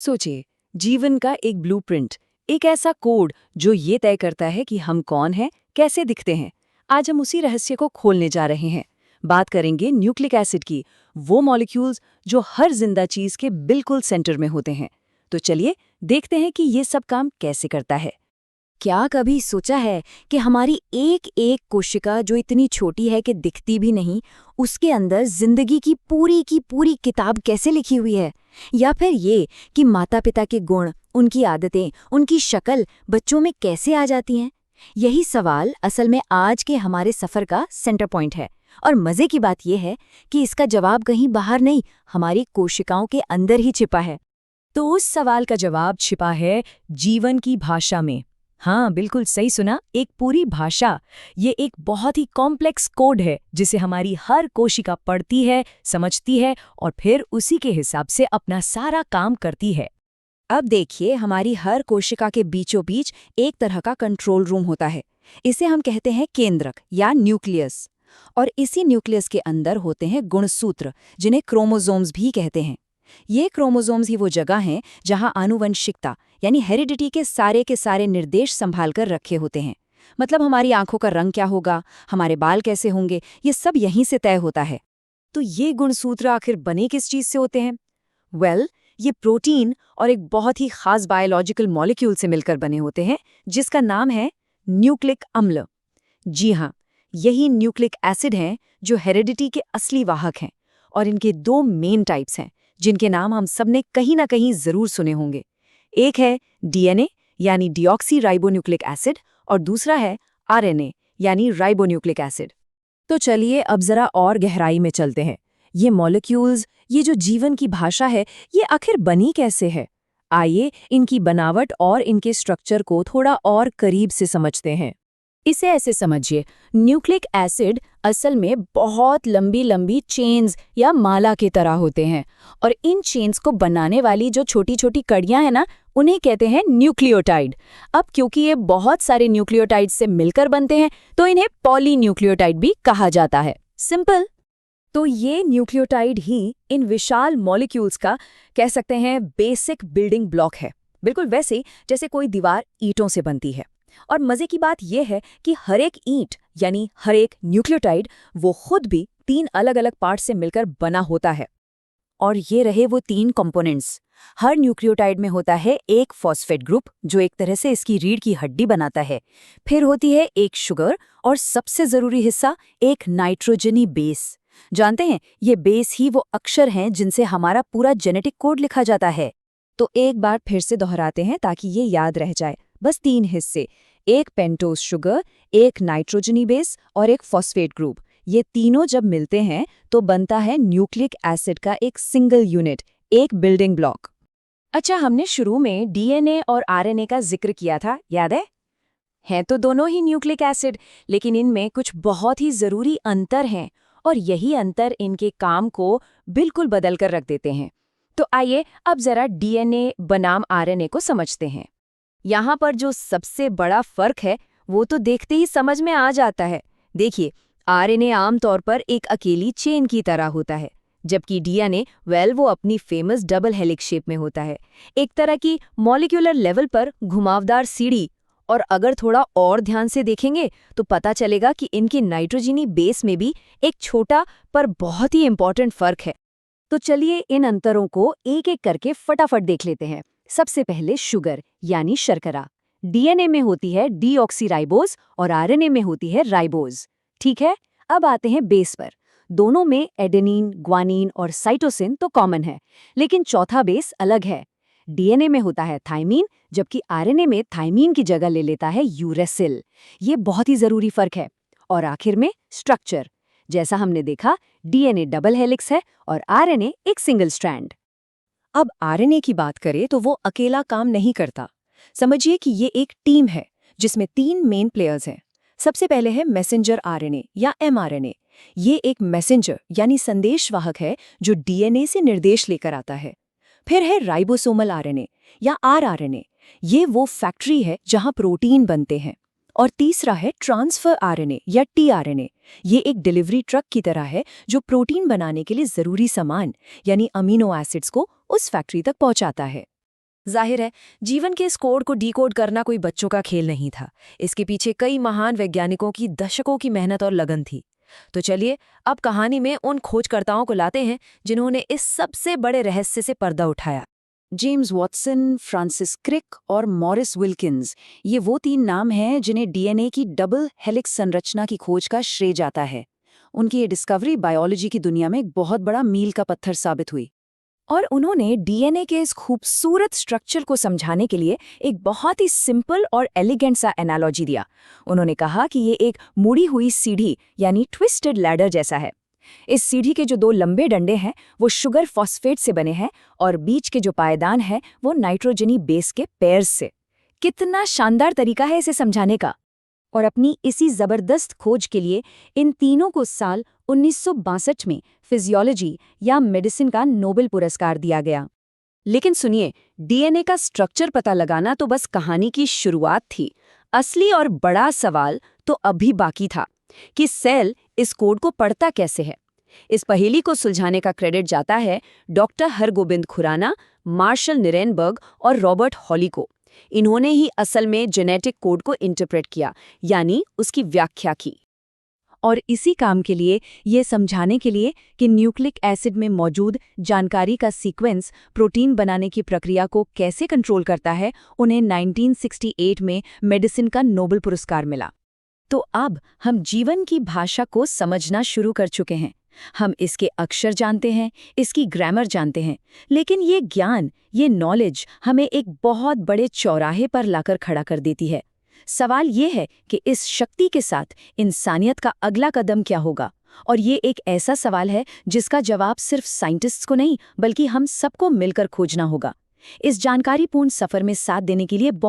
सोचिए, जीवन का एक ब्लूप्रिंट, एक ऐसा कोड जो ये तय करता है कि हम कौन हैं, कैसे दिखते हैं। आज हम उसी रहस्य को खोलने जा रहे हैं। बात करेंगे न्यूक्लिक एसिड की, वो मॉलिक्यूल्स जो हर जिंदा चीज के बिल्कुल सेंटर में होते हैं। तो चलिए देखते हैं कि ये सब काम कैसे करता है। क्या कभी सोचा है कि हमारी एक एक कोशिका जो इतनी छोटी है कि दिखती भी नहीं, उसके अंदर जिंदगी की पूरी किताब कैसे लिखी हुई है? या फिर ये कि माता-पिता के गुण, उनकी आदतें, उनकी शक्ल बच्चों में कैसे आ जाती हैं? यही सवाल असल में आज के हमारे सफर का सेंटर पॉइंट है। और मजे की बात यह है कि इसका जवाब कहीं बाहर नहीं, हमारी कोशिकाओं के अंदर ही छिपा है। तो उस सवाल का जवाब छिपा है जीवन की भाषा में। हाँ, बिल्कुल सही सुना, एक पूरी भाषा। ये एक बहुत ही कॉम्प्लेक्स कोड है जिसे हमारी हर कोशिका पढ़ती है, समझती है और फिर उसी के हिसाब से अपना सारा काम करती है। अब देखिए, हमारी हर कोशिका के बीचों बीच एक तरह का कंट्रोल रूम होता है। इसे हम कहते हैं केंद्रक या न्यूक्लियस। और इसी न्यूक्लियस के अंदर होते हैं गुणसूत्र, जिन्हें क्रोमोसोम्स भी कहते हैं। ये क्रोमोसोम्स ही वो जगह हैं जहां आनुवंशिकता यानी हेरिडिटी के सारे निर्देश संभाल कर रखे होते हैं। मतलब हमारी आंखों का रंग क्या होगा, हमारे बाल कैसे होंगे, ये सब यहीं से तय होता है। तो ये गुणसूत्र आखिर बने किस चीज से होते हैं? ये प्रोटीन और एक बहुत ही खास बायोलॉजिकल मॉलिक्यूल से मिलकर बने होते हैं, जिसका नाम है न्यूक्लिक अम्ल। जी हाँ, यही न्यूक्लिक एसिड हैं जो हेरिडिटी के असली वाहक हैं। और इनके दो मेन टाइप्स हैं जिनके नाम हम सब ने कहीं ना कहीं जरूर सुने होंगे। एक है डीएनए यानी डीऑक्सी राइबोन्यूक्लिक एसिड और दूसरा है आरएनए यानी राइबोन्यूक्लिक एसिड। तो चलिए अब जरा और गहराई में चलते हैं। ये मॉलिक्यूल्स, ये जो जीवन की भाषा है, ये आखिर बनी कैसे है? आइए इनकी बनावट और इनके स्ट्रक्चर को थोड़ा और करीब से समझते हैं। इसे ऐसे समझिए, न्यूक्लिक एसिड असल में बहुत लंबी लंबी चेन्स या माला की तरह होते हैं। और इन चेन्स को बनाने वाली जो छोटी छोटी कड़ियां हैं ना, उन्हें कहते हैं न्यूक्लियोटाइड। अब क्योंकि ये बहुत सारे न्यूक्लियोटाइड से मिलकर बनते हैं, तो इन्हें पॉलीन्यूक्लियोटाइड भी कहा जाता है। सिंपल। तो ये न्यूक्लियोटाइड ही इन विशाल मॉलिक्यूल्स का, कह सकते हैं, बेसिक बिल्डिंग ब्लॉक है। बिल्कुल वैसे जैसे कोई दीवार ईंटों से बनती है। और मजे की बात यह है कि हर एक ईंट यानी हर एक न्यूक्लियोटाइड वो खुद भी 3 अलग-अलग पार्ट से मिलकर बना होता है। और ये रहे वो 3 कंपोनेंट्स। हर न्यूक्लियोटाइड में होता है एक फॉस्फेट ग्रुप जो एक तरह से इसकी रीढ़ की हड्डी बनाता है। फिर होती है एक शुगर और सबसे जरूरी हिस्सा एक नाइट्रोजनी बेस। जानते हैं, ये बेस ही वो अक्षर हैं जिनसे हमारा पूरा जेनेटिक कोड लिखा जाता है। तो एक बार फिर से दोहराते हैं ताकि ये याद रह जाए। बस 3 हिस्से, एक पेंटोज शुगर, एक नाइट्रोजनी बेस और एक फॉस्फेट ग्रुप। ये तीनों जब मिलते हैं तो बनता है न्यूक्लिक एसिड का एक सिंगल यूनिट, एक बिल्डिंग ब्लॉक। अच्छा, हमने शुरू में डीएनए और आरएनए का जिक्र किया था, याद है? हैं तो दोनों ही न्यूक्लिक एसिड, लेकिन इनमें कुछ बहुत ही जरूरी अंतर हैं और यही अंतर इनके काम को बिल्कुल बदल कर रख देते हैं। तो आइए अब जरा डीएनए बनाम आरएनए को समझते हैं। यहाँ पर जो सबसे बड़ा फर्क है वो तो देखते ही समझ में आ जाता है। देखिए, आरएनए आमतौर पर एक अकेली चेन की तरह होता है, जबकि डीएनए वो अपनी फेमस डबल हेलिक्स शेप में होता है, एक तरह की मॉलिक्यूलर लेवल पर घुमावदार सीढ़ी। और अगर थोड़ा और ध्यान से देखेंगे तो पता चलेगा कि इनकी नाइट्रोजनी बेस में भी एक छोटा पर बहुत ही इंपॉर्टेंट फर्क है। तो चलिए इन अंतरों को एक एक करके फटाफट देख लेते हैं। सबसे पहले शुगर यानी शर्करा। डीएनए में होती है डीऑक्सीराइबोज और आरएनए में होती है राइबोज। ठीक है, अब आते हैं बेस पर। दोनों में एडेनिन, ग्वानिन और साइटोसिन तो कॉमन है, लेकिन चौथा बेस अलग है। डीएनए में होता है थाइमीन, जबकि आरएनए में थाइमीन की जगह ले लेता है यूरेसिल। ये बहुत ही जरूरी फर्क है। और आखिर में स्ट्रक्चर। जैसा हमने देखा, डीएनए डबल हेलिक्स है और आरएनए एक सिंगल स्ट्रैंड। अब आरएनए की बात करें तो वो अकेला काम नहीं करता। समझिए कि ये एक टीम है जिसमें 3 मेन प्लेयर्स हैं। सबसे पहले है मैसेंजर आरएनए या एमआरएनए। ये एक मैसेंजर यानी संदेशवाहक है जो डीएनए से निर्देश लेकर आता है। फिर है राइबोसोमल आरएनए या आरआरएनए। ये वो फैक्ट्री है जहां प्रोटीन बनते हैं। और तीसरा है ट्रांसफर आरएनए या टीआरएनए। ये एक डिलीवरी ट्रक की तरह है जो प्रोटीन बनाने के लिए जरूरी सामान यानी अमीनो एसिड्स को उस फैक्ट्री तक पहुंचाता है। जाहिर है, जीवन के इस कोड को डीकोड करना कोई बच्चों का खेल नहीं था। इसके पीछे कई महान वैज्ञानिकों की दशकों की मेहनत और लगन थी। तो चलिए, अब कहानी में उन खोजकर्ताओं को लाते हैं जिन्होंने इस सबसे बड़े रहस्य से पर्दा उठाया। जेम्स वॉटसन, फ्रांसिस क्रिक और मॉरिस विल्किंस, ये वो 3 नाम हैं जिन्हें डीएनए की डबल हेलिक्स संरचना की खोज का श्रेय जाता है। उनकी ये डिस्कवरी बायोलॉजी की दुनिया में एक बहुत बड़ा मील का पत्थर साबित हुई। और उन्होंने डीएनए के इस खूबसूरत स्ट्रक्चर को समझाने के लिए एक बहुत ही सिंपल और एलिगेंट सा एनालॉजी दिया। उन्होंने कहा कि ये एक मुड़ी हुई सीढ़ी यानी ट्विस्टेड लैडर जैसा है। इस सीढ़ी के जो 2 लंबे डंडे हैं वो शुगर फॉस्फेट से बने हैं और बीच के जो पायदान है वो नाइट्रोजनी बेस के पेयर्स से। कितना शानदार तरीका है इसे समझाने का। और अपनी इसी जबरदस्त खोज के लिए इन तीनों को साल 1962 में फिजियोलॉजी या मेडिसिन का नोबेल पुरस्कार दिया गया। लेकिन सुनिए, डीएनए का स्ट्रक्चर पता लगाना तो बस कहानी की शुरुआत थी। असली और बड़ा सवाल तो अभी बाकी था कि सेल इस कोड को पढ़ता कैसे है। इस पहेली को सुलझाने का क्रेडिट जाता है doctor Hargobind Khorana, Marshall Nirenberg और रॉबर्ट हॉली को। इन्होंने ही असल में जेनेटिक कोड को इंटरप्रेट किया, यानी उसकी व्याख्या की। और इसी काम के लिए, ये समझाने के लिए कि न्यूक्लिक एसिड में मौजूद जानकारी का सीक्वेंस प्रोटीन बनाने की प्रक्रिया को कैसे कंट्रोल करता है, उन्हें 1968 में मेडिसिन का नोबेल पुरस्कार मिला। तो अब हम जीवन की भाषा को समझना शुरू कर चुके हैं। हम इसके अक्षर जानते हैं, इसकी ग्रामर जानते हैं, लेकिन ये ज्ञान, ये नॉलेज हमें एक बहुत बड़े चौराहे पर लाकर खड़ा कर देती है। सवाल ये है कि इस शक्ति के साथ इंसानियत का अगला कदम क्या होगा? और ये एक ऐसा सवाल है जिसका जवाब सिर्फ साइंटिस्ट्स को नहीं, बल्कि हम सबको मिलकर खोजना होगा। इस जानकारीपूर्ण सफर में साथ देने के लिए